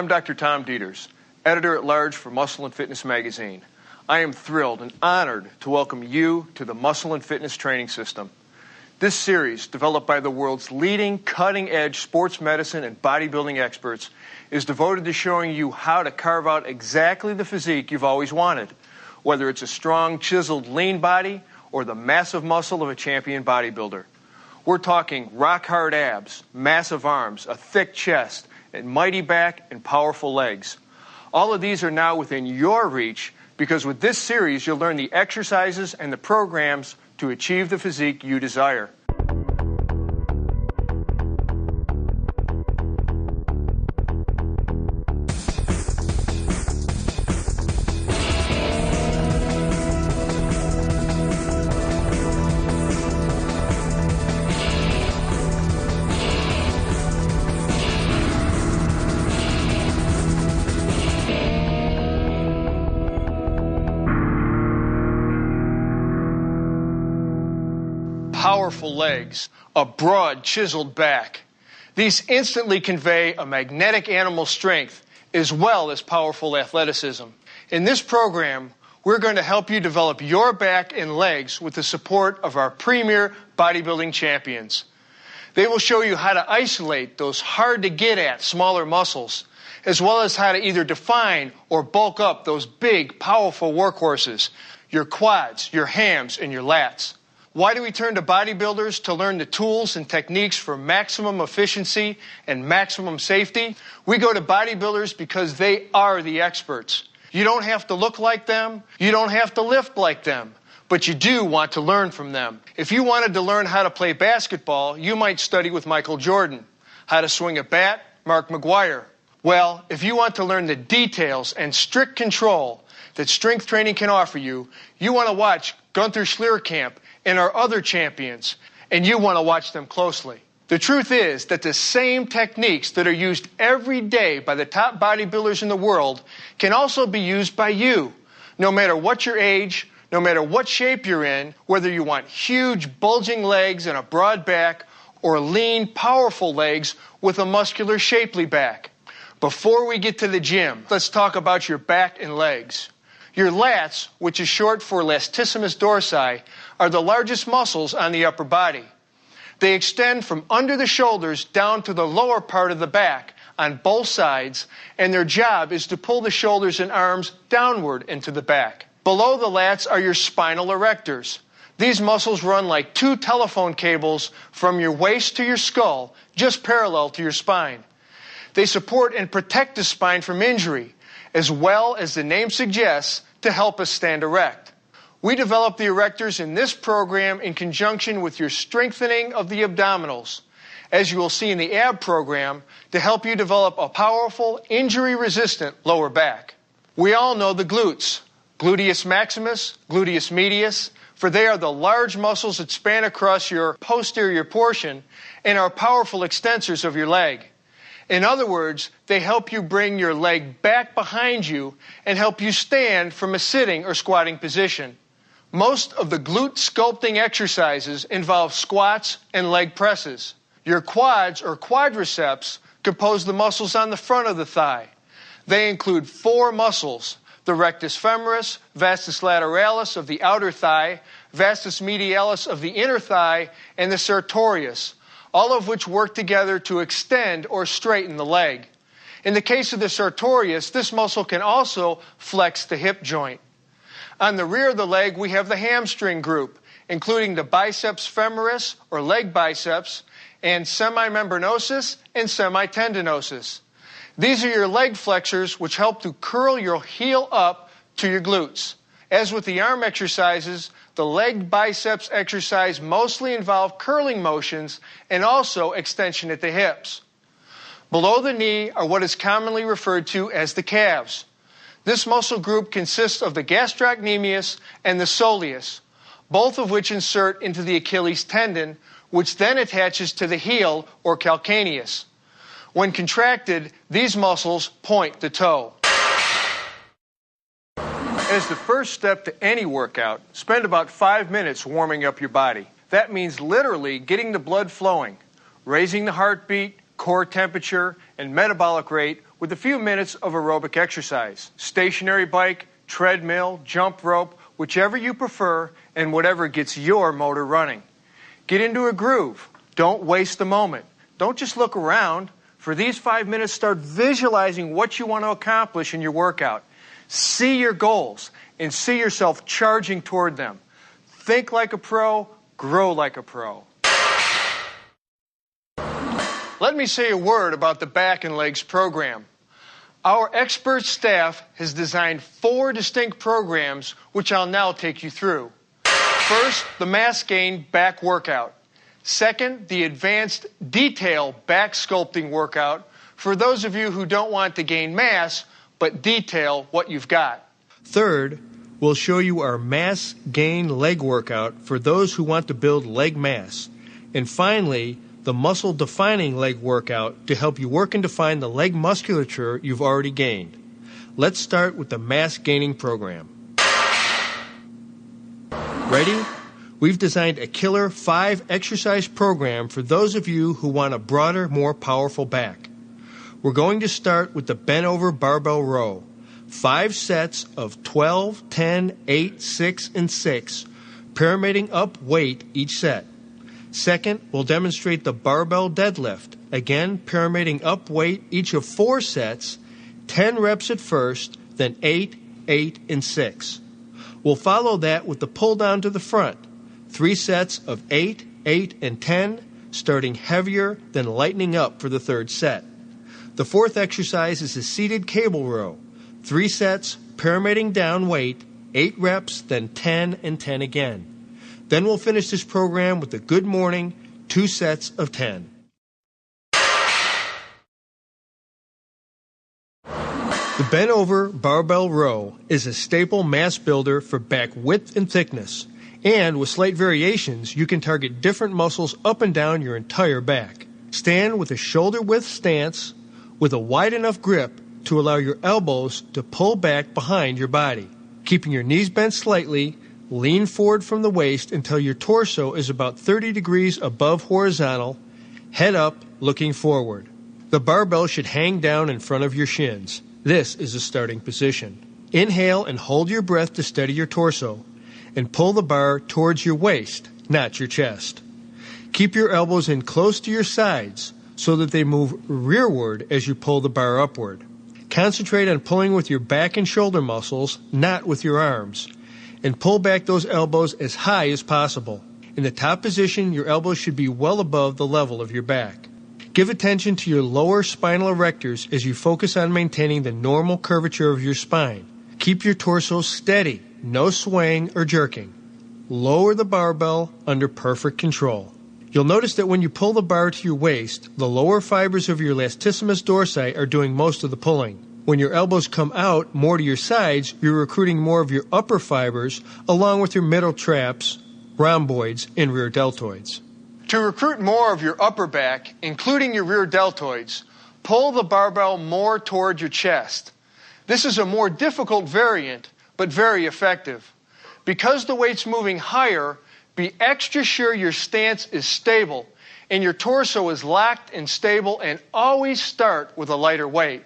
I'm Dr. Tom Dieters, editor-at-large for Muscle and Fitness magazine. I am thrilled and honored to welcome you to the Muscle and Fitness Training System. This series, developed by the world's leading cutting-edge sports medicine and bodybuilding experts, is devoted to showing you how to carve out exactly the physique you've always wanted, whether it's a strong, chiseled, lean body or the massive muscle of a champion bodybuilder. We're talking rock-hard abs, massive arms, a thick chest, and mighty back and powerful legs. All of these are now within your reach because with this series you'll learn the exercises and the programs to achieve the physique you desire. Powerful legs, a broad, chiseled back. These instantly convey a magnetic animal strength as well as powerful athleticism. In this program, we're going to help you develop your back and legs with the support of our premier bodybuilding champions. They will show you how to isolate those hard-to-get-at smaller muscles, as well as how to either define or bulk up those big, powerful workhorses, your quads, your hams, and your lats. Why do we turn to bodybuilders to learn the tools and techniques for maximum efficiency and maximum safety? We go to bodybuilders because they are the experts. You don't have to look like them, you don't have to lift like them, but you do want to learn from them. If you wanted to learn how to play basketball, you might study with Michael Jordan. How to swing a bat, Mark McGwire. Well, if you want to learn the details and strict control that strength training can offer you, you want to watch Gunther Schlierkamp and our other champions, and you want to watch them closely. The truth is that the same techniques that are used every day by the top bodybuilders in the world can also be used by you, no matter what your age, no matter what shape you're in, whether you want huge, bulging legs and a broad back, or lean, powerful legs with a muscular, shapely back. Before we get to the gym, let's talk about your back and legs. Your lats, which is short for latissimus dorsi, are the largest muscles on the upper body. They extend from under the shoulders down to the lower part of the back on both sides, and their job is to pull the shoulders and arms downward into the back. Below the lats are your spinal erectors. These muscles run like two telephone cables from your waist to your skull, just parallel to your spine. They support and protect the spine from injury, as well as the name suggests, to help us stand erect. We develop the erectors in this program in conjunction with your strengthening of the abdominals, as you will see in the ab program, to help you develop a powerful, injury-resistant lower back. We all know the glutes, gluteus maximus, gluteus medius, for they are the large muscles that span across your posterior portion and are powerful extensors of your leg. In other words, they help you bring your leg back behind you and help you stand from a sitting or squatting position. Most of the glute sculpting exercises involve squats and leg presses. Your quads or quadriceps compose the muscles on the front of the thigh. They include four muscles: the rectus femoris, vastus lateralis of the outer thigh, vastus medialis of the inner thigh, and the sartorius, all of which work together to extend or straighten the leg. In the case of the sartorius, this muscle can also flex the hip joint. On the rear of the leg, we have the hamstring group, including the biceps femoris, or leg biceps, and semimembranosus and semitendinosus. These are your leg flexors, which help to curl your heel up to your glutes. As with the arm exercises, the leg biceps exercise mostly involve curling motions and also extension at the hips. Below the knee are what is commonly referred to as the calves. This muscle group consists of the gastrocnemius and the soleus, both of which insert into the Achilles tendon, which then attaches to the heel or calcaneus. When contracted, these muscles point the toe. As the first step to any workout, spend about 5 minutes warming up your body. That means literally getting the blood flowing, raising the heartbeat, core temperature, and metabolic rate with a few minutes of aerobic exercise. Stationary bike, treadmill, jump rope, whichever you prefer, and whatever gets your motor running. Get into a groove. Don't waste the moment. Don't just look around. For these 5 minutes, start visualizing what you want to accomplish in your workout. See your goals and see yourself charging toward them. Think like a pro, grow like a pro. Let me say a word about the Back and Legs program. Our expert staff has designed 4 distinct programs, which I'll now take you through. First, the Mass Gain Back Workout. Second, the Advanced Detail Back Sculpting Workout for those of you who don't want to gain mass, but detail what you've got. Third, we'll show you our Mass Gain Leg Workout for those who want to build leg mass. And finally, the Muscle Defining Leg Workout to help you work and define the leg musculature you've already gained. Let's start with the Mass Gaining program. Ready? We've designed a killer 5-exercise program for those of you who want a broader, more powerful back. We're going to start with the bent over barbell row. 5 sets of 12, 10, 8, 6, and 6, pyramiding up weight each set. Second, we'll demonstrate the barbell deadlift. Again, pyramiding up weight each of 4 sets, 10 reps at first, then 8, 8, and 6. We'll follow that with the pull down to the front. 3 sets of 8, 8, and 10, starting heavier, then lightening up for the 3rd set. The 4th exercise is a seated cable row. 3 sets, pyramiding down weight, 8 reps, then 10 and 10 again. Then we'll finish this program with a good morning, 2 sets of 10. The bent over barbell row is a staple mass builder for back width and thickness. And with slight variations, you can target different muscles up and down your entire back. Stand with a shoulder width stance with a wide enough grip to allow your elbows to pull back behind your body. Keeping your knees bent slightly, lean forward from the waist until your torso is about 30 degrees above horizontal, head up, looking forward. The barbell should hang down in front of your shins. This is the starting position. Inhale and hold your breath to steady your torso, and pull the bar towards your waist, not your chest. Keep your elbows in close to your sides so that they move rearward as you pull the bar upward. Concentrate on pulling with your back and shoulder muscles, not with your arms, and pull back those elbows as high as possible. In the top position, your elbows should be well above the level of your back. Give attention to your lower spinal erectors as you focus on maintaining the normal curvature of your spine. Keep your torso steady, no swaying or jerking. Lower the barbell under perfect control. You'll notice that when you pull the bar to your waist, the lower fibers of your latissimus dorsi are doing most of the pulling. When your elbows come out more to your sides, you're recruiting more of your upper fibers along with your middle traps, rhomboids, and rear deltoids. To recruit more of your upper back, including your rear deltoids, pull the barbell more toward your chest. This is a more difficult variant, but very effective. Because the weight's moving higher, be extra sure your stance is stable and your torso is locked and stable, and always start with a lighter weight.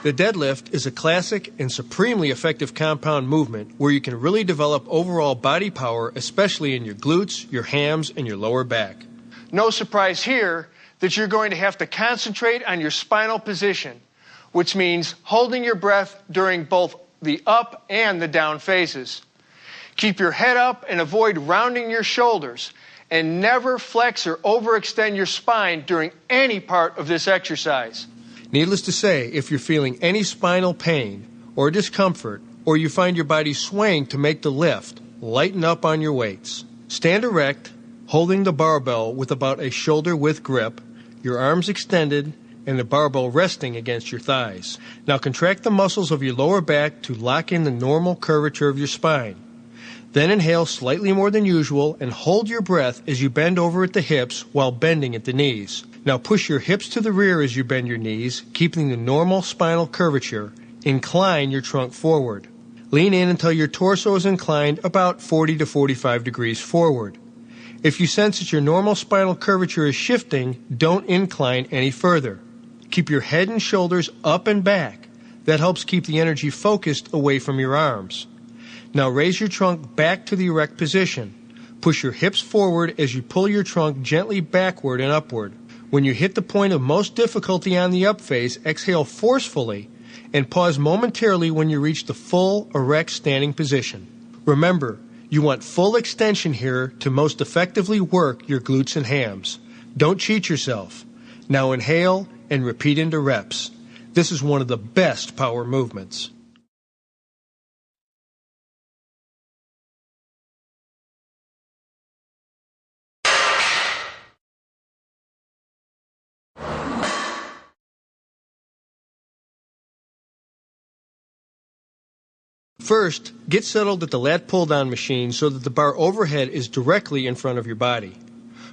The deadlift is a classic and supremely effective compound movement where you can really develop overall body power, especially in your glutes, your hams, and your lower back. No surprise here that you're going to have to concentrate on your spinal position, which means holding your breath during both the up and the down phases. Keep your head up and avoid rounding your shoulders, and never flex or overextend your spine during any part of this exercise. Needless to say, if you're feeling any spinal pain or discomfort, or you find your body swaying to make the lift, lighten up on your weights. Stand erect, holding the barbell with about a shoulder-width grip, your arms extended, and the barbell resting against your thighs. Now contract the muscles of your lower back to lock in the normal curvature of your spine. Then inhale slightly more than usual and hold your breath as you bend over at the hips while bending at the knees. Now push your hips to the rear as you bend your knees, keeping the normal spinal curvature. Incline your trunk forward. Lean in until your torso is inclined about 40 to 45 degrees forward. If you sense that your normal spinal curvature is shifting, don't incline any further. Keep your head and shoulders up and back. That helps keep the energy focused away from your arms. Now raise your trunk back to the erect position. Push your hips forward as you pull your trunk gently backward and upward. When you hit the point of most difficulty on the up phase, exhale forcefully and pause momentarily when you reach the full erect standing position. Remember, you want full extension here to most effectively work your glutes and hams. Don't cheat yourself. Now inhale and repeat into reps. This is one of the best power movements. First, get settled at the lat pull-down machine so that the bar overhead is directly in front of your body.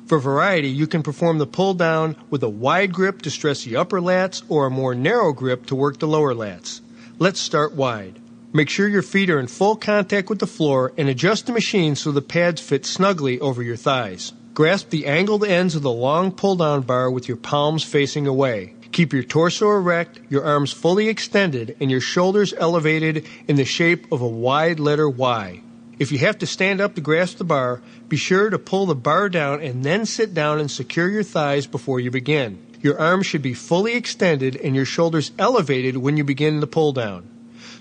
For variety, you can perform the pull-down with a wide grip to stress the upper lats or a more narrow grip to work the lower lats. Let's start wide. Make sure your feet are in full contact with the floor and adjust the machine so the pads fit snugly over your thighs. Grasp the angled ends of the long pull-down bar with your palms facing away. Keep your torso erect, your arms fully extended, and your shoulders elevated in the shape of a wide letter Y. If you have to stand up to grasp the bar, be sure to pull the bar down and then sit down and secure your thighs before you begin. Your arms should be fully extended and your shoulders elevated when you begin the pull down,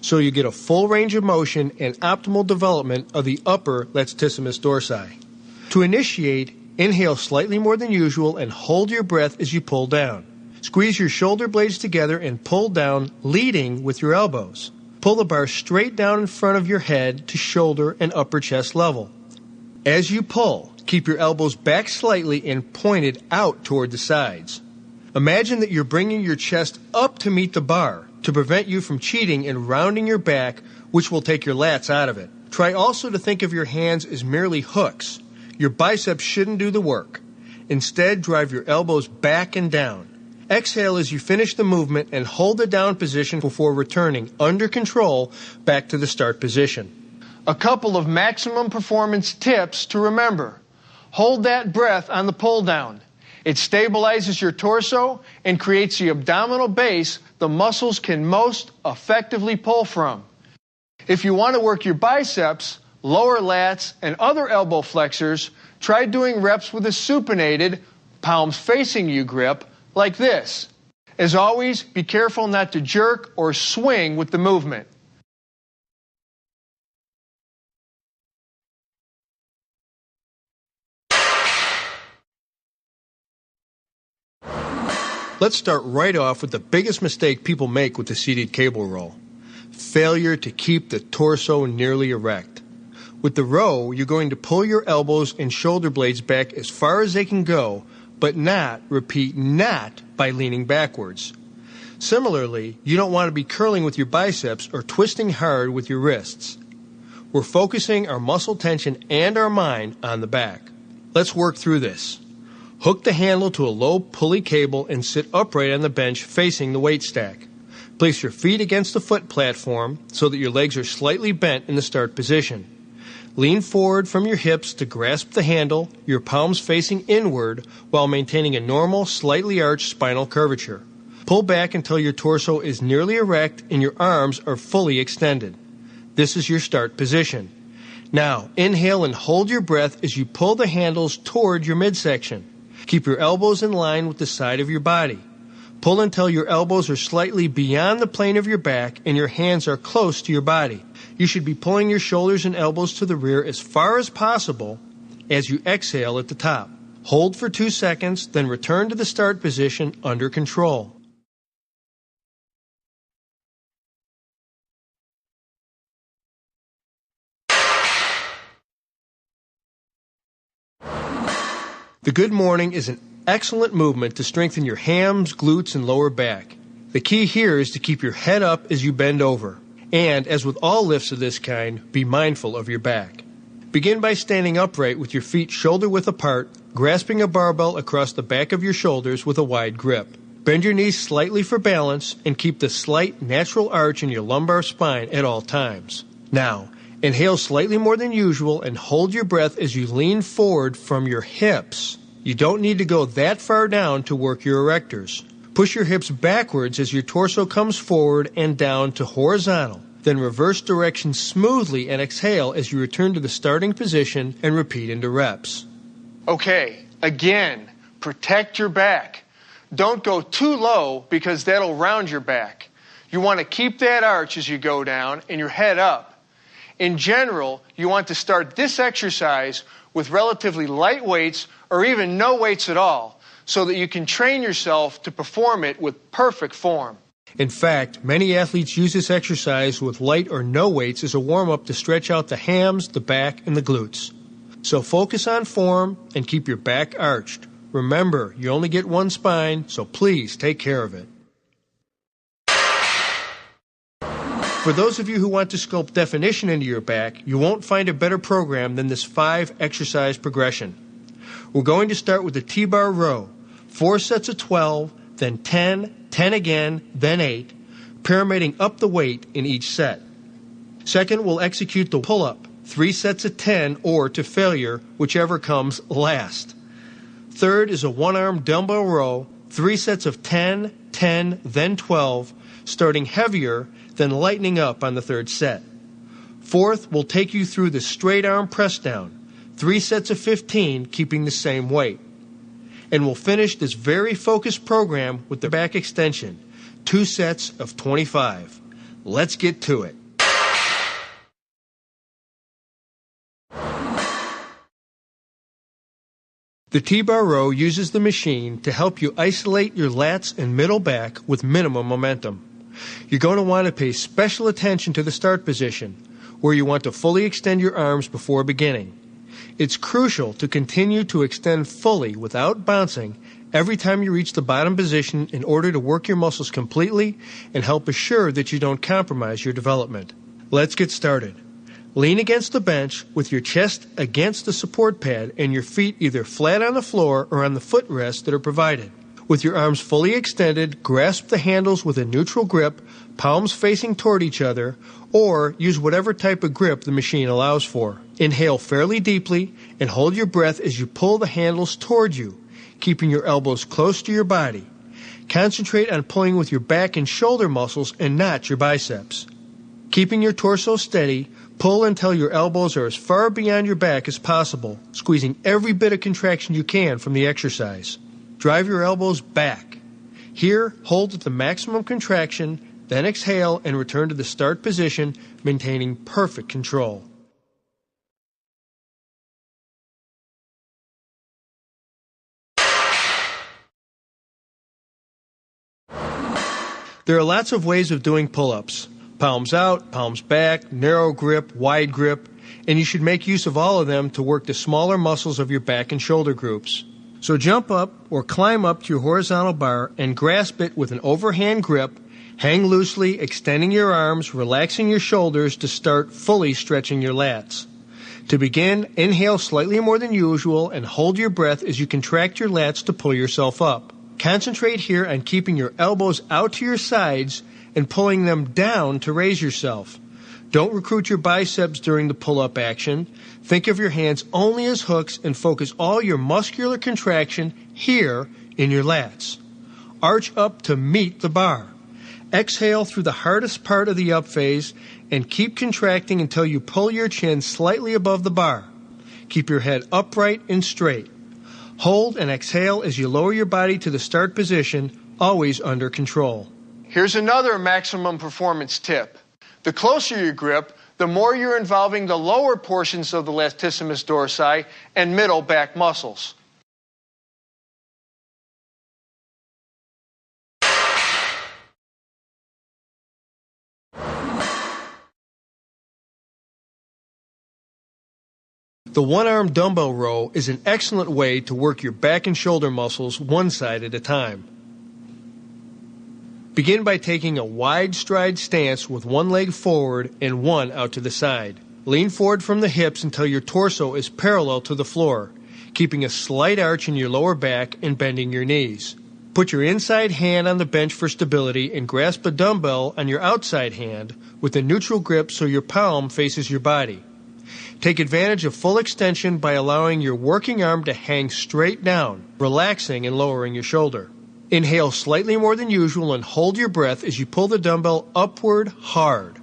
so you get a full range of motion and optimal development of the upper latissimus dorsi. To initiate, inhale slightly more than usual and hold your breath as you pull down. Squeeze your shoulder blades together and pull down, leading with your elbows. Pull the bar straight down in front of your head to shoulder and upper chest level. As you pull, keep your elbows back slightly and pointed out toward the sides. Imagine that you're bringing your chest up to meet the bar to prevent you from cheating and rounding your back, which will take your lats out of it. Try also to think of your hands as merely hooks. Your biceps shouldn't do the work. Instead, drive your elbows back and down. Exhale as you finish the movement and hold the down position before returning, under control, back to the start position. A couple of maximum performance tips to remember. Hold that breath on the pull down. It stabilizes your torso and creates the abdominal base the muscles can most effectively pull from. If you want to work your biceps, lower lats, and other elbow flexors, try doing reps with a supinated, palms facing you grip, like this. As always, be careful not to jerk or swing with the movement. Let's start right off with the biggest mistake people make with the seated cable row. Failure to keep the torso nearly erect. With the row, you're going to pull your elbows and shoulder blades back as far as they can go, but not, repeat, not by leaning backwards. Similarly, you don't want to be curling with your biceps or twisting hard with your wrists. We're focusing our muscle tension and our mind on the back. Let's work through this. Hook the handle to a low pulley cable and sit upright on the bench facing the weight stack. Place your feet against the foot platform so that your legs are slightly bent in the start position. Lean forward from your hips to grasp the handle, your palms facing inward while maintaining a normal, slightly arched spinal curvature. Pull back until your torso is nearly erect and your arms are fully extended. This is your start position. Now, inhale and hold your breath as you pull the handles toward your midsection. Keep your elbows in line with the side of your body. Pull until your elbows are slightly beyond the plane of your back and your hands are close to your body. You should be pulling your shoulders and elbows to the rear as far as possible as you exhale at the top. Hold for 2 seconds, then return to the start position under control. The good morning is an excellent movement to strengthen your hams, glutes, and lower back. The key here is to keep your head up as you bend over. And, as with all lifts of this kind, be mindful of your back. Begin by standing upright with your feet shoulder-width apart, grasping a barbell across the back of your shoulders with a wide grip. Bend your knees slightly for balance and keep the slight natural arch in your lumbar spine at all times. Now, Inhale slightly more than usual and hold your breath as you lean forward from your hips. You don't need to go that far down to work your erectors. Push your hips backwards as your torso comes forward and down to horizontal. Then reverse direction smoothly and exhale as you return to the starting position and repeat into reps. Okay, again, protect your back. Don't go too low because that'll round your back. You want to keep that arch as you go down and your head up. In general, you want to start this exercise with relatively light weights or even no weights at all so that you can train yourself to perform it with perfect form. In fact, many athletes use this exercise with light or no weights as a warm-up to stretch out the hams, the back, and the glutes. So focus on form and keep your back arched. Remember, you only get one spine, so please take care of it. For those of you who want to sculpt definition into your back, you won't find a better program than this 5-exercise progression. We're going to start with the T-bar row, 4 sets of 12, then 10, 10 again, then 8, pyramiding up the weight in each set. Second, we'll execute the pull-up, 3 sets of 10 or to failure, whichever comes last. Third is a one-arm dumbbell row, 3 sets of 10, 10, then 12, starting heavier, then lightening up on the third set. Fourth, we'll take you through the straight arm press down, 3 sets of 15, keeping the same weight. And we'll finish this very focused program with the back extension, 2 sets of 25. Let's get to it. The T-bar row uses the machine to help you isolate your lats and middle back with minimum momentum. You're going to want to pay special attention to the start position, where you want to fully extend your arms before beginning. It's crucial to continue to extend fully without bouncing every time you reach the bottom position in order to work your muscles completely and help assure that you don't compromise your development. Let's get started. Lean against the bench with your chest against the support pad and your feet either flat on the floor or on the footrests that are provided. With your arms fully extended, grasp the handles with a neutral grip, palms facing toward each other, or use whatever type of grip the machine allows for. Inhale fairly deeply and hold your breath as you pull the handles toward you, keeping your elbows close to your body. Concentrate on pulling with your back and shoulder muscles and not your biceps. Keeping your torso steady, pull until your elbows are as far beyond your back as possible, squeezing every bit of contraction you can from the exercise. Drive your elbows back. Here, hold at the maximum contraction, then exhale and return to the start position, maintaining perfect control. There are lots of ways of doing pull-ups. Palms out, palms back, narrow grip, wide grip, and you should make use of all of them to work the smaller muscles of your back and shoulder groups. So jump up or climb up to your horizontal bar and grasp it with an overhand grip. Hang loosely, extending your arms, relaxing your shoulders to start fully stretching your lats. To begin, inhale slightly more than usual and hold your breath as you contract your lats to pull yourself up. Concentrate here on keeping your elbows out to your sides and pulling them down to raise yourself. Don't recruit your biceps during the pull-up action. Think of your hands only as hooks and focus all your muscular contraction here in your lats. Arch up to meet the bar. Exhale through the hardest part of the up phase and keep contracting until you pull your chin slightly above the bar. Keep your head upright and straight. Hold and exhale as you lower your body to the start position, always under control. Here's another maximum performance tip. The closer your grip, the more you're involving the lower portions of the latissimus dorsi and middle back muscles. The one-arm dumbbell row is an excellent way to work your back and shoulder muscles one side at a time. Begin by taking a wide stride stance with one leg forward and one out to the side. Lean forward from the hips until your torso is parallel to the floor, keeping a slight arch in your lower back and bending your knees. Put your inside hand on the bench for stability and grasp a dumbbell on your outside hand with a neutral grip so your palm faces your body. Take advantage of full extension by allowing your working arm to hang straight down, relaxing and lowering your shoulder. Inhale slightly more than usual and hold your breath as you pull the dumbbell upward hard.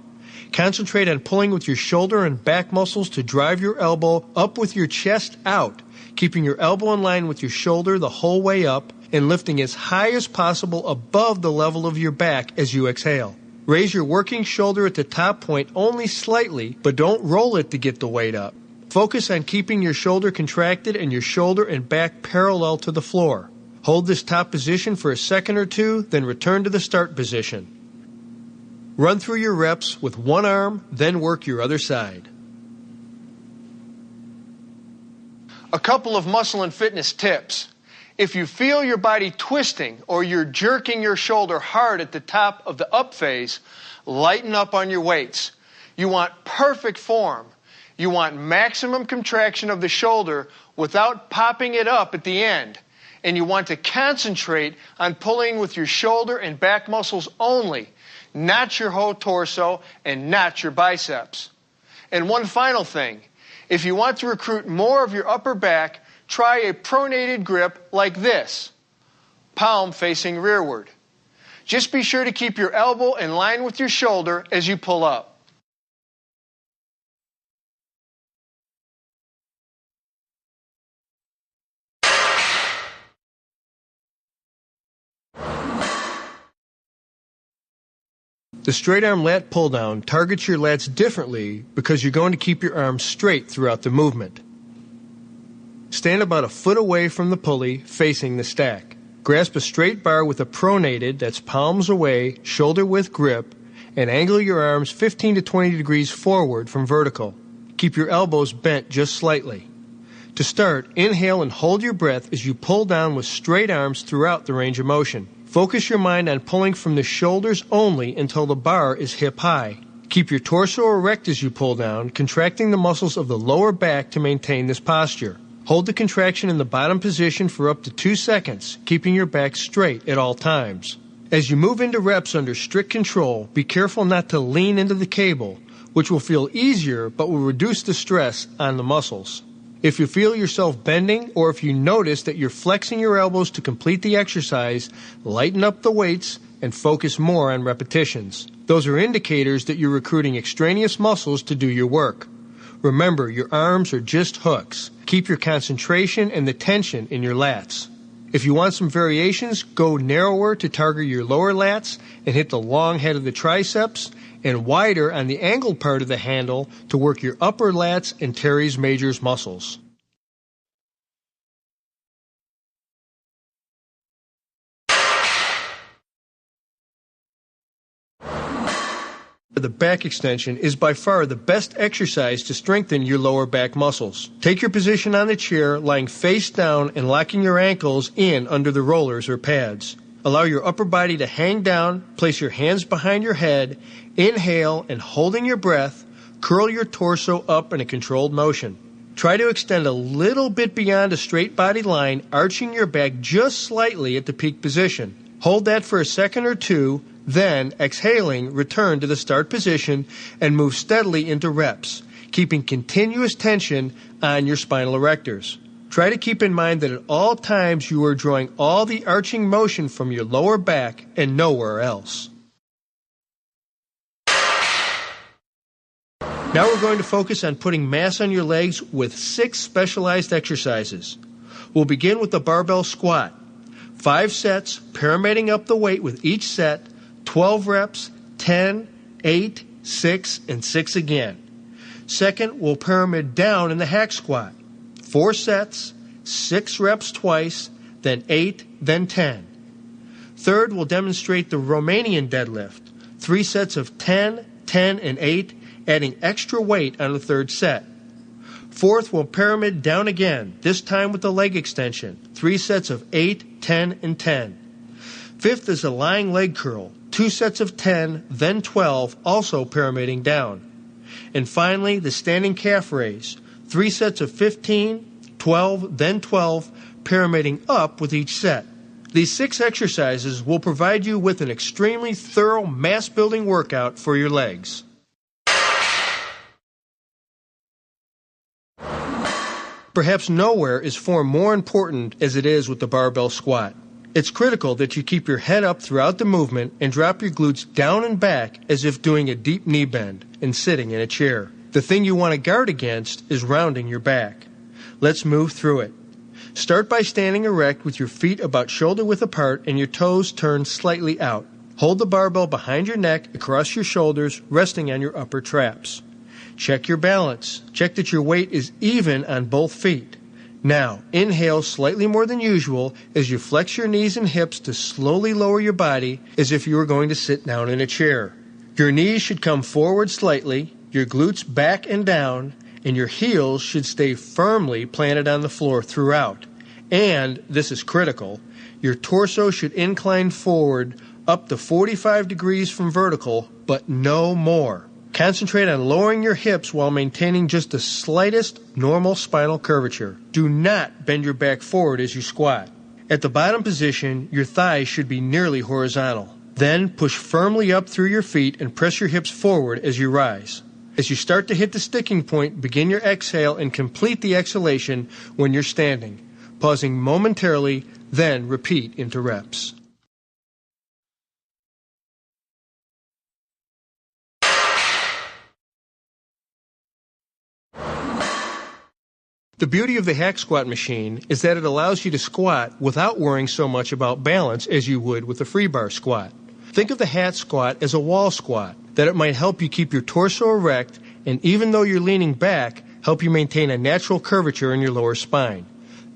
Concentrate on pulling with your shoulder and back muscles to drive your elbow up with your chest out, keeping your elbow in line with your shoulder the whole way up and lifting as high as possible above the level of your back as you exhale. Raise your working shoulder at the top point only slightly, but don't roll it to get the weight up. Focus on keeping your shoulder contracted and your shoulder and back parallel to the floor. Hold this top position for a second or two, then return to the start position. Run through your reps with one arm, then work your other side. A couple of muscle and fitness tips. If you feel your body twisting or you're jerking your shoulder hard at the top of the up phase, lighten up on your weights. You want perfect form. You want maximum contraction of the shoulder without popping it up at the end. And you want to concentrate on pulling with your shoulder and back muscles only, not your whole torso and not your biceps. And one final thing. If you want to recruit more of your upper back, try a pronated grip like this, palm facing rearward. Just be sure to keep your elbow in line with your shoulder as you pull up. The straight arm lat pull down targets your lats differently because you're going to keep your arms straight throughout the movement. Stand about a foot away from the pulley, facing the stack. Grasp a straight bar with a pronated, that's palms away, shoulder width grip, and angle your arms 15 to 20 degrees forward from vertical. Keep your elbows bent just slightly. To start, inhale and hold your breath as you pull down with straight arms throughout the range of motion. Focus your mind on pulling from the shoulders only until the bar is hip high. Keep your torso erect as you pull down, contracting the muscles of the lower back to maintain this posture. Hold the contraction in the bottom position for up to 2 seconds, keeping your back straight at all times. As you move into reps under strict control, be careful not to lean into the cable, which will feel easier but will reduce the stress on the muscles. If you feel yourself bending or if you notice that you're flexing your elbows to complete the exercise, lighten up the weights and focus more on repetitions. Those are indicators that you're recruiting extraneous muscles to do your work. Remember, your arms are just hooks. Keep your concentration and the tension in your lats. If you want some variations, go narrower to target your lower lats and hit the long head of the triceps, and wider on the angled part of the handle to work your upper lats and teres majors muscles. The back extension is by far the best exercise to strengthen your lower back muscles. Take your position on the chair, lying face down and locking your ankles in under the rollers or pads. Allow your upper body to hang down, place your hands behind your head, inhale and holding your breath, curl your torso up in a controlled motion. Try to extend a little bit beyond a straight body line, arching your back just slightly at the peak position. Hold that for a second or two, then, exhaling, return to the start position and move steadily into reps, keeping continuous tension on your spinal erectors. Try to keep in mind that at all times you are drawing all the arching motion from your lower back and nowhere else. Now we're going to focus on putting mass on your legs with 6 specialized exercises. We'll begin with the barbell squat. 5 sets, pyramiding up the weight with each set, 12 reps, 10, 8, 6, and 6 again. Second, we'll pyramid down in the hack squat. 4 sets, 6 reps twice, then 8, then 10. Third, we'll demonstrate the Romanian deadlift. 3 sets of 10, 10, and 8, adding extra weight on the third set. Fourth, we'll pyramid down again, this time with the leg extension. 3 sets of 8, 10, and 10. Fifth is a lying leg curl. 2 sets of 10, then 12, also pyramiding down. And finally, the standing calf raise. 3 sets of 15, 12, then 12, pyramiding up with each set. These 6 exercises will provide you with an extremely thorough mass-building workout for your legs. Perhaps nowhere is form more important as it is with the barbell squat. It's critical that you keep your head up throughout the movement and drop your glutes down and back as if doing a deep knee bend and sitting in a chair. The thing you want to guard against is rounding your back. Let's move through it. Start by standing erect with your feet about shoulder width apart and your toes turned slightly out. Hold the barbell behind your neck across your shoulders, resting on your upper traps. Check your balance. Check that your weight is even on both feet. Now, inhale slightly more than usual as you flex your knees and hips to slowly lower your body as if you were going to sit down in a chair. Your knees should come forward slightly, your glutes back and down, and your heels should stay firmly planted on the floor throughout. And, this is critical, your torso should incline forward up to 45 degrees from vertical, but no more. Concentrate on lowering your hips while maintaining just the slightest normal spinal curvature. Do not bend your back forward as you squat. At the bottom position, your thighs should be nearly horizontal. Then push firmly up through your feet and press your hips forward as you rise. As you start to hit the sticking point, begin your exhale and complete the exhalation when you're standing, pausing momentarily, then repeat into reps. The beauty of the hack squat machine is that it allows you to squat without worrying so much about balance as you would with a free bar squat. Think of the hack squat as a wall squat, that it might help you keep your torso erect and even though you're leaning back, help you maintain a natural curvature in your lower spine.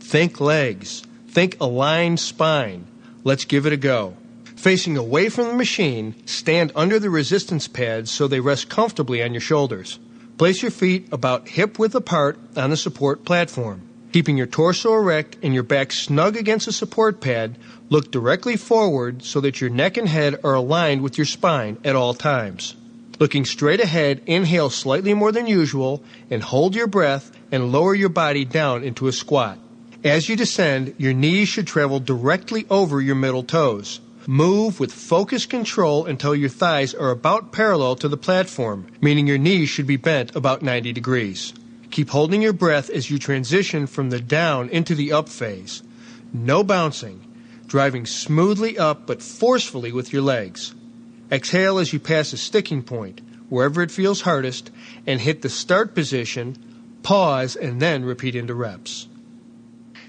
Think legs. Think aligned spine. Let's give it a go. Facing away from the machine, stand under the resistance pads so they rest comfortably on your shoulders. Place your feet about hip-width apart on the support platform. Keeping your torso erect and your back snug against the support pad, look directly forward so that your neck and head are aligned with your spine at all times. Looking straight ahead, inhale slightly more than usual and hold your breath and lower your body down into a squat. As you descend, your knees should travel directly over your middle toes. Move with focused control until your thighs are about parallel to the platform, meaning your knees should be bent about 90 degrees. Keep holding your breath as you transition from the down into the up phase. No bouncing, driving smoothly up but forcefully with your legs. Exhale as you pass a sticking point, wherever it feels hardest, and hit the start position, pause, and then repeat into reps.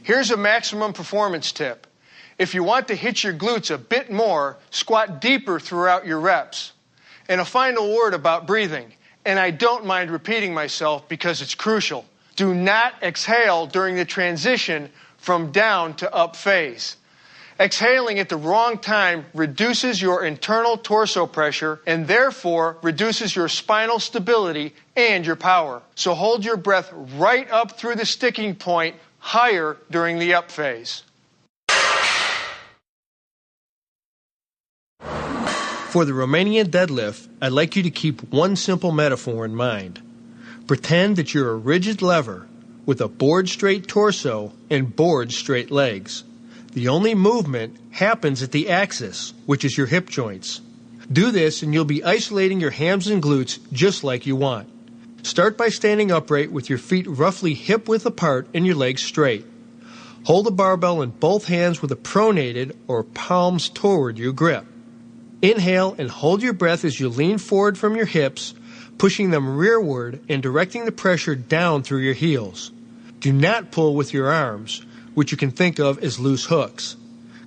Here's a maximum performance tip. If you want to hit your glutes a bit more, squat deeper throughout your reps. And a final word about breathing, and I don't mind repeating myself because it's crucial. Do not exhale during the transition from down to up phase. Exhaling at the wrong time reduces your internal torso pressure and therefore reduces your spinal stability and your power. So hold your breath right up through the sticking point, higher during the up phase. For the Romanian deadlift, I'd like you to keep one simple metaphor in mind. Pretend that you're a rigid lever with a board-straight torso and board-straight legs. The only movement happens at the axis, which is your hip joints. Do this and you'll be isolating your hams and glutes just like you want. Start by standing upright with your feet roughly hip-width apart and your legs straight. Hold the barbell in both hands with a pronated or palms toward your grip. Inhale and hold your breath as you lean forward from your hips, pushing them rearward and directing the pressure down through your heels. Do not pull with your arms, which you can think of as loose hooks.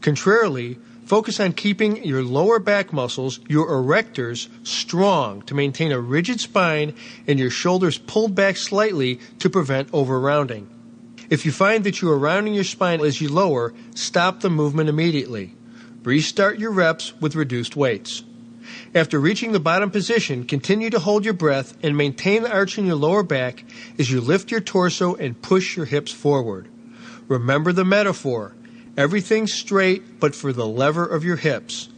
Contrarily, focus on keeping your lower back muscles, your erectors, strong to maintain a rigid spine and your shoulders pulled back slightly to prevent over-rounding. If you find that you are rounding your spine as you lower, stop the movement immediately. Restart your reps with reduced weights. After reaching the bottom position, continue to hold your breath and maintain the arch in your lower back as you lift your torso and push your hips forward. Remember the metaphor. Everything's straight but for the lever of your hips.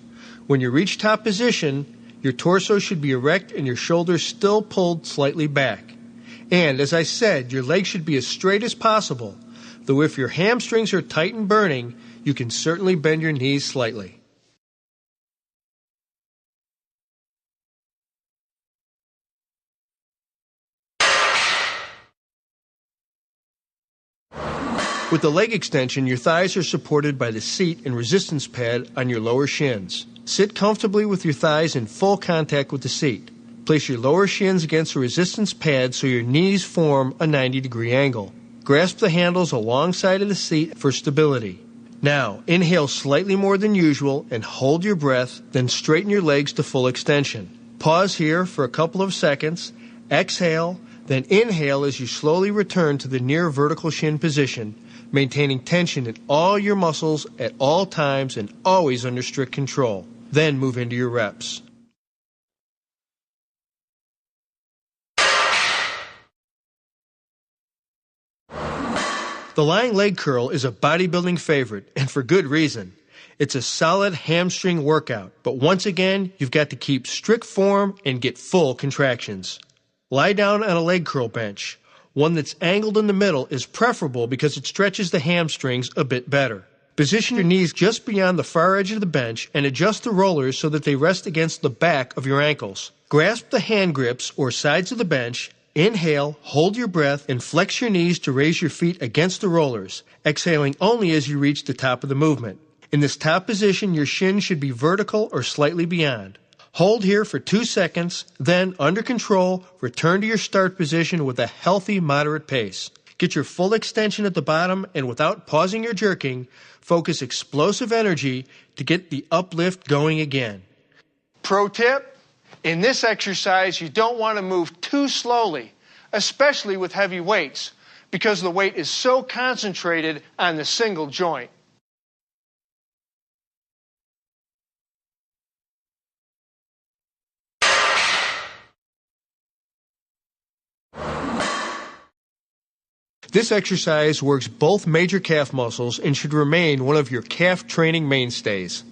When you reach top position, your torso should be erect and your shoulders still pulled slightly back. And as I said, your legs should be as straight as possible. though if your hamstrings are tight and burning, you can certainly bend your knees slightly. With the leg extension, your thighs are supported by the seat and resistance pad on your lower shins. Sit comfortably with your thighs in full contact with the seat. Place your lower shins against the resistance pad so your knees form a 90-degree angle. Grasp the handles alongside of the seat for stability. Now, inhale slightly more than usual and hold your breath, then straighten your legs to full extension. Pause here for a couple of seconds. Exhale, then inhale as you slowly return to the near vertical shin position, maintaining tension in all your muscles at all times and always under strict control. Then move into your reps. The lying leg curl is a bodybuilding favorite, and for good reason. It's a solid hamstring workout, but once again, you've got to keep strict form and get full contractions. Lie down on a leg curl bench. One that's angled in the middle is preferable because it stretches the hamstrings a bit better. Position your knees just beyond the far edge of the bench and adjust the rollers so that they rest against the back of your ankles. Grasp the hand grips or sides of the bench. Inhale, hold your breath, and flex your knees to raise your feet against the rollers, exhaling only as you reach the top of the movement. In this top position, your shin should be vertical or slightly beyond. Hold here for 2 seconds, then, under control, return to your start position with a healthy, moderate pace. Get your full extension at the bottom, and without pausing or jerking, focus explosive energy to get the uplift going again. Pro tip: in this exercise, you don't want to move too slowly, especially with heavy weights, because the weight is so concentrated on the single joint. This exercise works both major calf muscles and should remain one of your calf training mainstays.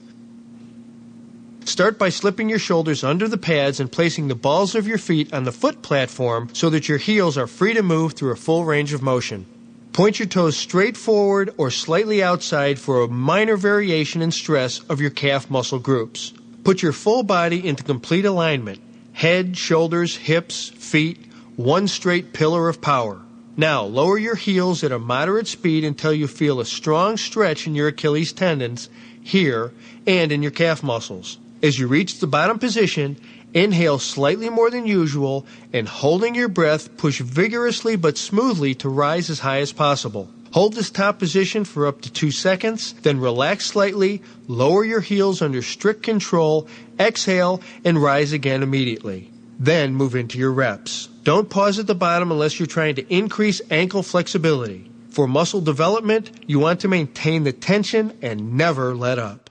Start by slipping your shoulders under the pads and placing the balls of your feet on the foot platform so that your heels are free to move through a full range of motion. Point your toes straight forward or slightly outside for a minor variation in stress of your calf muscle groups. Put your full body into complete alignment. Head, shoulders, hips, feet, one straight pillar of power. Now, lower your heels at a moderate speed until you feel a strong stretch in your Achilles tendons, here, and in your calf muscles. As you reach the bottom position, inhale slightly more than usual, and holding your breath, push vigorously but smoothly to rise as high as possible. Hold this top position for up to 2 seconds, then relax slightly, lower your heels under strict control, exhale, and rise again immediately. Then move into your reps. Don't pause at the bottom unless you're trying to increase ankle flexibility. For muscle development, you want to maintain the tension and never let up.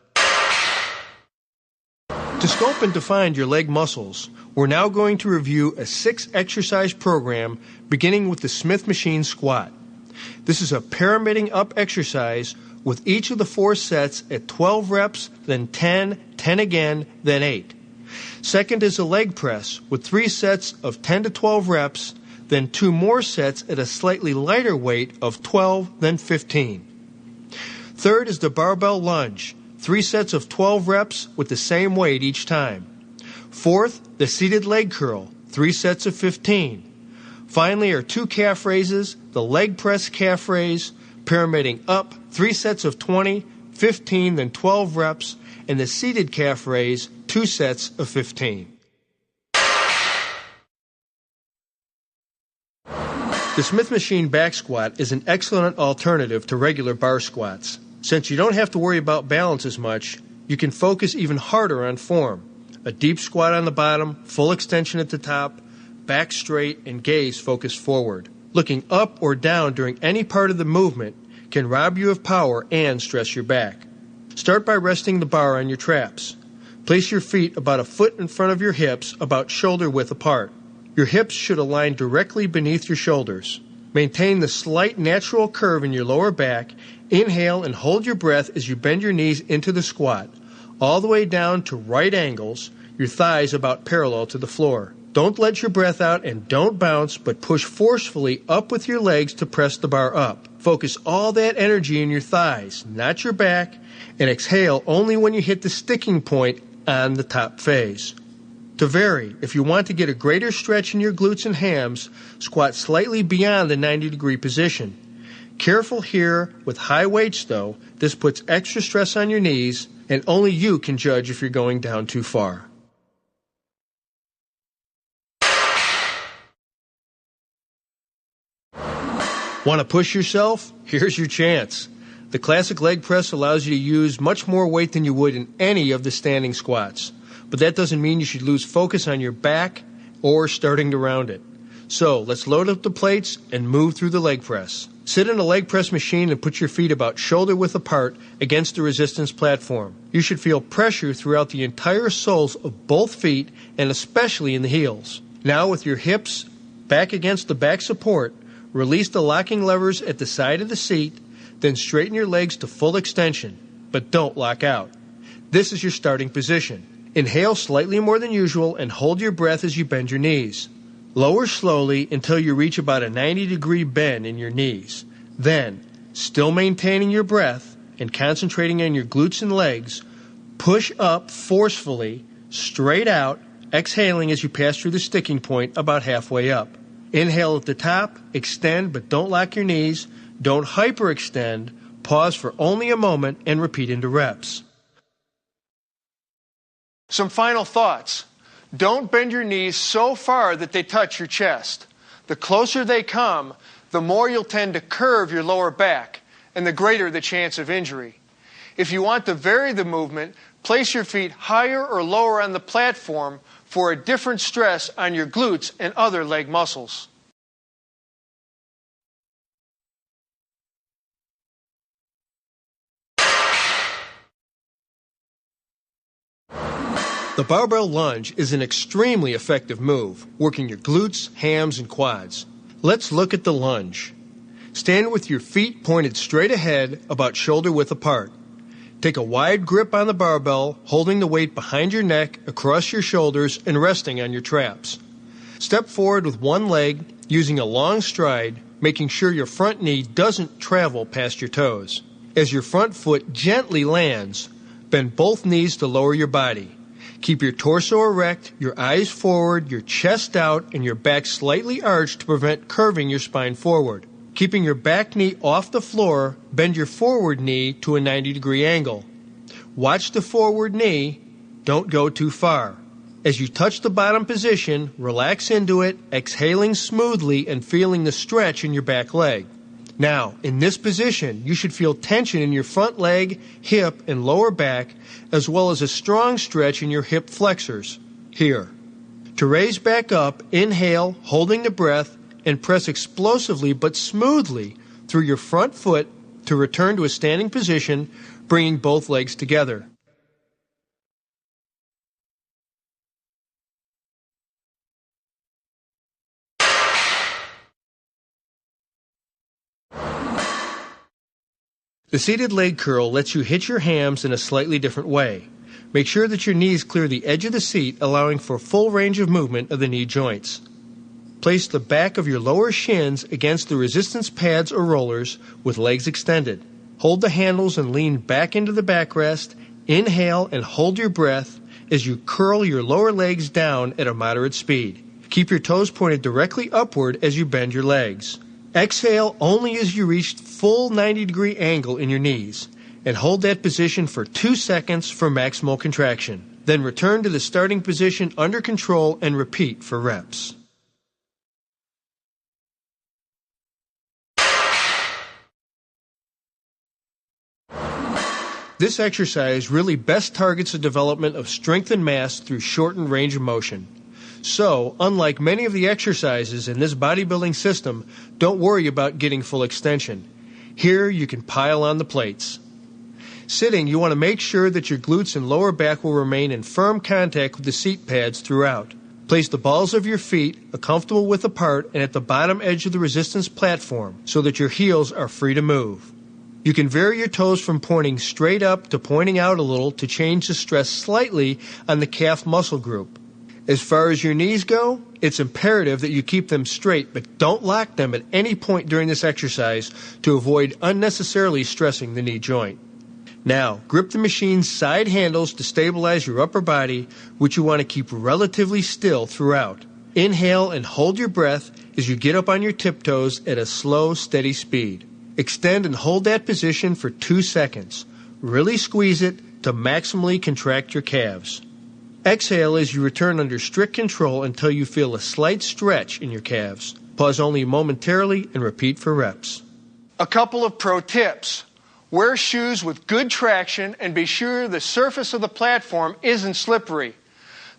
To sculpt and define your leg muscles, we're now going to review a 6-exercise program beginning with the Smith machine squat. This is a pyramiding up exercise with each of the 4 sets at 12 reps, then 10, 10 again, then 8. Second is a leg press with 3 sets of 10 to 12 reps, then 2 more sets at a slightly lighter weight of 12, then 15. Third is the barbell lunge, 3 sets of 12 reps with the same weight each time. Fourth, the seated leg curl, 3 sets of 15. Finally are 2 calf raises, the leg press calf raise, pyramiding up, 3 sets of 20, 15, then 12 reps, and the seated calf raise, 2 sets of 15. The Smith machine back squat is an excellent alternative to regular bar squats. Since you don't have to worry about balance as much, you can focus even harder on form. A deep squat on the bottom, full extension at the top, back straight, and gaze focused forward. Looking up or down during any part of the movement can rob you of power and stress your back. Start by resting the bar on your traps. Place your feet about a foot in front of your hips, about shoulder width apart. Your hips should align directly beneath your shoulders. Maintain the slight natural curve in your lower back. Inhale and hold your breath as you bend your knees into the squat, all the way down to right angles, your thighs about parallel to the floor. Don't let your breath out and don't bounce, but push forcefully up with your legs to press the bar up. Focus all that energy in your thighs, not your back, and exhale only when you hit the sticking point on the top phase. To vary, if you want to get a greater stretch in your glutes and hams, squat slightly beyond the 90-degree position. Careful here with high weights though, this puts extra stress on your knees, and only you can judge if you're going down too far. Want to push yourself? Here's your chance. The classic leg press allows you to use much more weight than you would in any of the standing squats. But that doesn't mean you should lose focus on your back or starting to round it. So let's load up the plates and move through the leg press. Sit in a leg press machine and put your feet about shoulder width apart against the resistance platform. You should feel pressure throughout the entire soles of both feet and especially in the heels. Now with your hips back against the back support, release the locking levers at the side of the seat, then straighten your legs to full extension, but don't lock out. This is your starting position. Inhale slightly more than usual and hold your breath as you bend your knees. Lower slowly until you reach about a 90-degree bend in your knees. Then, still maintaining your breath and concentrating on your glutes and legs, push up forcefully, straight out, exhaling as you pass through the sticking point about halfway up. Inhale at the top, extend but don't lock your knees, don't hyperextend, pause for only a moment and repeat into reps. Some final thoughts. Don't bend your knees so far that they touch your chest. The closer they come, the more you'll tend to curve your lower back, and the greater the chance of injury. If you want to vary the movement, place your feet higher or lower on the platform for a different stress on your glutes and other leg muscles. The barbell lunge is an extremely effective move, working your glutes, hams, and quads. Let's look at the lunge. Stand with your feet pointed straight ahead, about shoulder width apart. Take a wide grip on the barbell, holding the weight behind your neck, across your shoulders, and resting on your traps. Step forward with one leg, using a long stride, making sure your front knee doesn't travel past your toes. As your front foot gently lands, bend both knees to lower your body. Keep your torso erect, your eyes forward, your chest out, and your back slightly arched to prevent curving your spine forward. Keeping your back knee off the floor, bend your forward knee to a 90-degree angle. Watch the forward knee. Don't go too far. As you touch the bottom position, relax into it, exhaling smoothly and feeling the stretch in your back leg. Now, in this position, you should feel tension in your front leg, hip, and lower back, as well as a strong stretch in your hip flexors. Here. To raise back up, inhale, holding the breath, and press explosively but smoothly through your front foot to return to a standing position, bringing both legs together. The seated leg curl lets you hit your hams in a slightly different way. Make sure that your knees clear the edge of the seat, allowing for full range of movement of the knee joints. Place the back of your lower shins against the resistance pads or rollers with legs extended. Hold the handles and lean back into the backrest. Inhale and hold your breath as you curl your lower legs down at a moderate speed. Keep your toes pointed directly upward as you bend your legs. Exhale only as you reach full 90-degree angle in your knees, and hold that position for 2 seconds for maximal contraction. Then return to the starting position under control and repeat for reps. This exercise really best targets the development of strength and mass through shortened range of motion. So, unlike many of the exercises in this bodybuilding system, don't worry about getting full extension. Here you can pile on the plates. Sitting, you want to make sure that your glutes and lower back will remain in firm contact with the seat pads throughout. Place the balls of your feet a comfortable width apart and at the bottom edge of the resistance platform so that your heels are free to move. You can vary your toes from pointing straight up to pointing out a little to change the stress slightly on the calf muscle group. As far as your knees go, it's imperative that you keep them straight, but don't lock them at any point during this exercise to avoid unnecessarily stressing the knee joint. Now, grip the machine's side handles to stabilize your upper body, which you want to keep relatively still throughout. Inhale and hold your breath as you get up on your tiptoes at a slow, steady speed. Extend and hold that position for 2 seconds. Really squeeze it to maximally contract your calves. Exhale as you return under strict control until you feel a slight stretch in your calves. Pause only momentarily and repeat for reps. A couple of pro tips. Wear shoes with good traction and be sure the surface of the platform isn't slippery.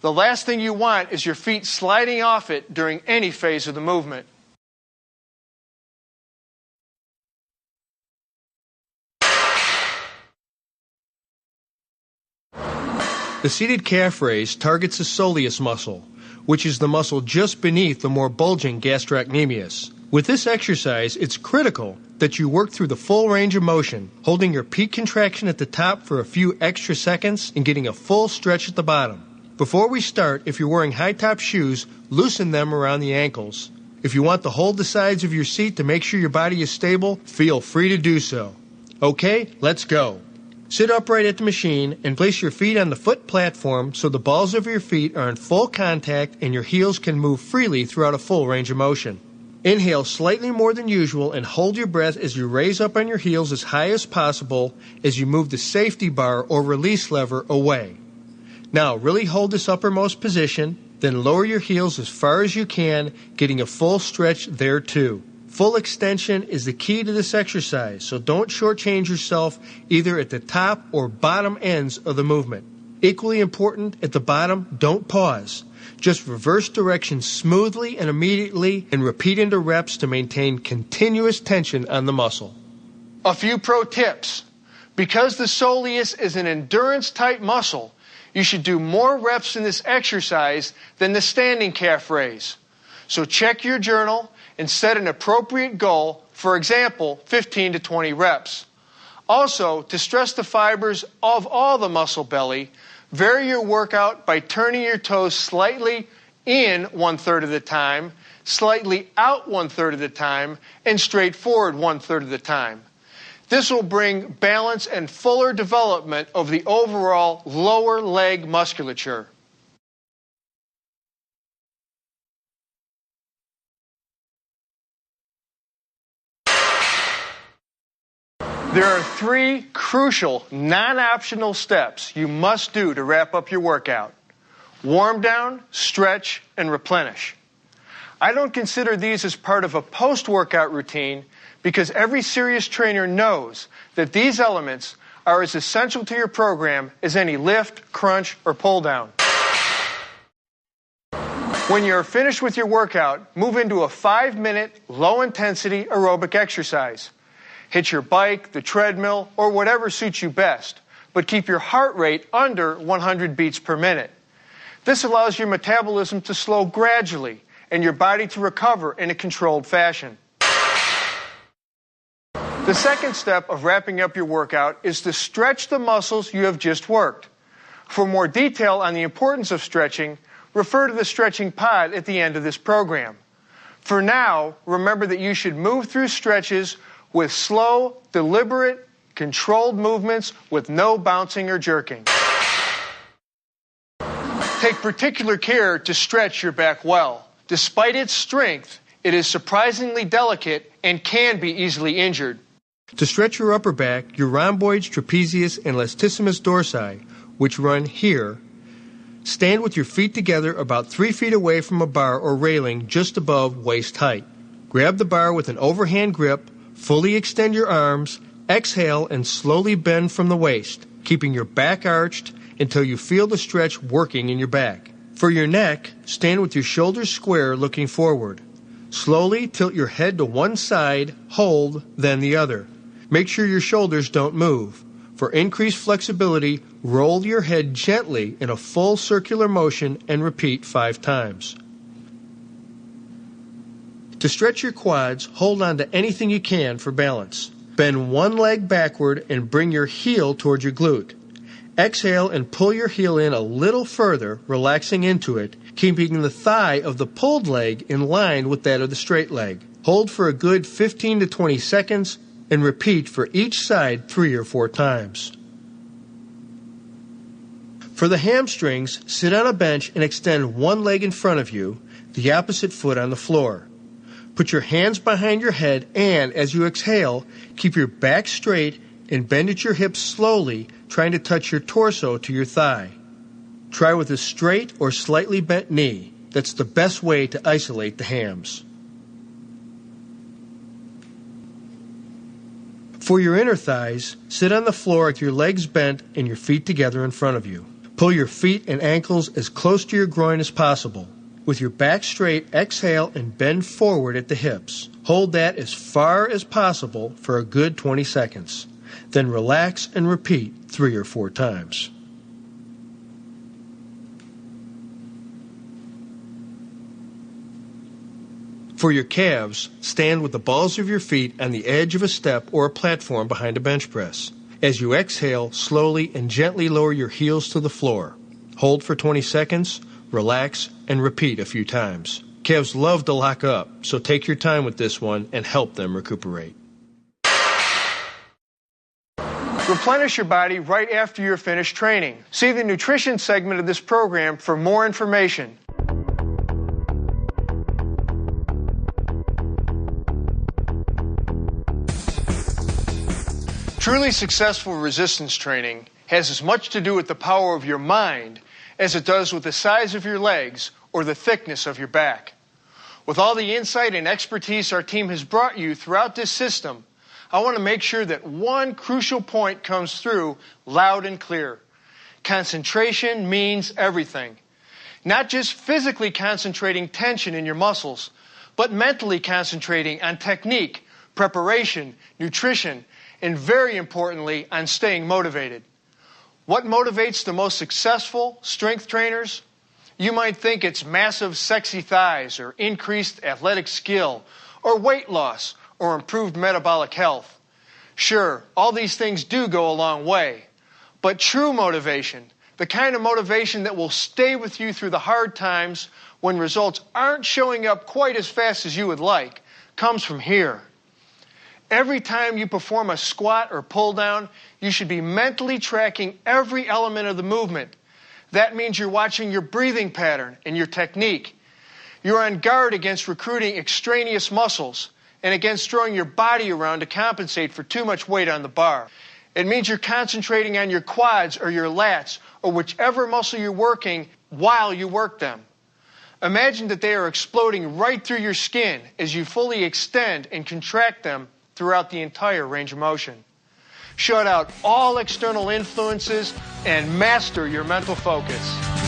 The last thing you want is your feet sliding off it during any phase of the movement. The seated calf raise targets the soleus muscle, which is the muscle just beneath the more bulging gastrocnemius. With this exercise, it's critical that you work through the full range of motion, holding your peak contraction at the top for a few extra seconds and getting a full stretch at the bottom. Before we start, if you're wearing high-top shoes, loosen them around the ankles. If you want to hold the sides of your seat to make sure your body is stable, feel free to do so. Okay, let's go. Sit upright at the machine and place your feet on the foot platform so the balls of your feet are in full contact and your heels can move freely throughout a full range of motion. Inhale slightly more than usual and hold your breath as you raise up on your heels as high as possible as you move the safety bar or release lever away. Now really hold this uppermost position, then lower your heels as far as you can, getting a full stretch there too. Full extension is the key to this exercise, so don't shortchange yourself either at the top or bottom ends of the movement. Equally important, at the bottom, don't pause. Just reverse direction smoothly and immediately and repeat into reps to maintain continuous tension on the muscle. A few pro tips. Because the soleus is an endurance-type muscle, you should do more reps in this exercise than the standing calf raise. So check your journal and set an appropriate goal, for example, 15 to 20 reps. Also, to stress the fibers of all the muscle belly, vary your workout by turning your toes slightly in 1/3 of the time, slightly out 1/3 of the time, and straight forward 1/3 of the time. This will bring balance and fuller development of the overall lower leg musculature. There are 3 crucial, non-optional steps you must do to wrap up your workout. Warm down, stretch, and replenish. I don't consider these as part of a post-workout routine because every serious trainer knows that these elements are as essential to your program as any lift, crunch, or pull down. When you're finished with your workout, move into a 5-minute, low-intensity aerobic exercise. Hit your bike, the treadmill, or whatever suits you best, but keep your heart rate under 100 beats per minute. This allows your metabolism to slow gradually and your body to recover in a controlled fashion. The second step of wrapping up your workout is to stretch the muscles you have just worked. For more detail on the importance of stretching, refer to the stretching pod at the end of this program. For now, remember that you should move through stretches with slow, deliberate, controlled movements with no bouncing or jerking. Take particular care to stretch your back well. Despite its strength, it is surprisingly delicate and can be easily injured. To stretch your upper back, your rhomboids, trapezius, and latissimus dorsi, which run here, stand with your feet together about 3 feet away from a bar or railing just above waist height. Grab the bar with an overhand grip, fully extend your arms, exhale, and slowly bend from the waist, keeping your back arched until you feel the stretch working in your back. For your neck, stand with your shoulders square looking forward. Slowly tilt your head to one side, hold, then the other. Make sure your shoulders don't move. For increased flexibility, roll your head gently in a full circular motion and repeat 5 times. To stretch your quads, hold on to anything you can for balance. Bend one leg backward and bring your heel toward your glute. Exhale and pull your heel in a little further, relaxing into it, keeping the thigh of the pulled leg in line with that of the straight leg. Hold for a good 15 to 20 seconds and repeat for each side 3 or 4 times. For the hamstrings, sit on a bench and extend one leg in front of you, the opposite foot on the floor. Put your hands behind your head and, as you exhale, keep your back straight and bend at your hips slowly, trying to touch your torso to your thigh. Try with a straight or slightly bent knee. That's the best way to isolate the hams. For your inner thighs, sit on the floor with your legs bent and your feet together in front of you. Pull your feet and ankles as close to your groin as possible. With your back straight, exhale and bend forward at the hips. Hold that as far as possible for a good 20 seconds. Then relax and repeat 3 or 4 times. For your calves, stand with the balls of your feet on the edge of a step or a platform behind a bench press. As you exhale, slowly and gently lower your heels to the floor. Hold for 20 seconds, relax, and repeat a few times. Calves love to lock up, so take your time with this one and help them recuperate. Replenish your body right after you're finished training. See the nutrition segment of this program for more information. Truly successful resistance training has as much to do with the power of your mind as it does with the size of your legs or the thickness of your back. With all the insight and expertise our team has brought you throughout this system, I want to make sure that one crucial point comes through loud and clear. Concentration means everything. Not just physically concentrating tension in your muscles, but mentally concentrating on technique, preparation, nutrition, and very importantly, on staying motivated. What motivates the most successful strength trainers? You might think it's massive, sexy thighs, or increased athletic skill, or weight loss, or improved metabolic health. Sure, all these things do go a long way. But true motivation, the kind of motivation that will stay with you through the hard times when results aren't showing up quite as fast as you would like, comes from here. Every time you perform a squat or pull down, you should be mentally tracking every element of the movement. That means you're watching your breathing pattern and your technique. You're on guard against recruiting extraneous muscles and against throwing your body around to compensate for too much weight on the bar. It means you're concentrating on your quads or your lats or whichever muscle you're working while you work them. Imagine that they are exploding right through your skin as you fully extend and contract them throughout the entire range of motion. Shut out all external influences and master your mental focus.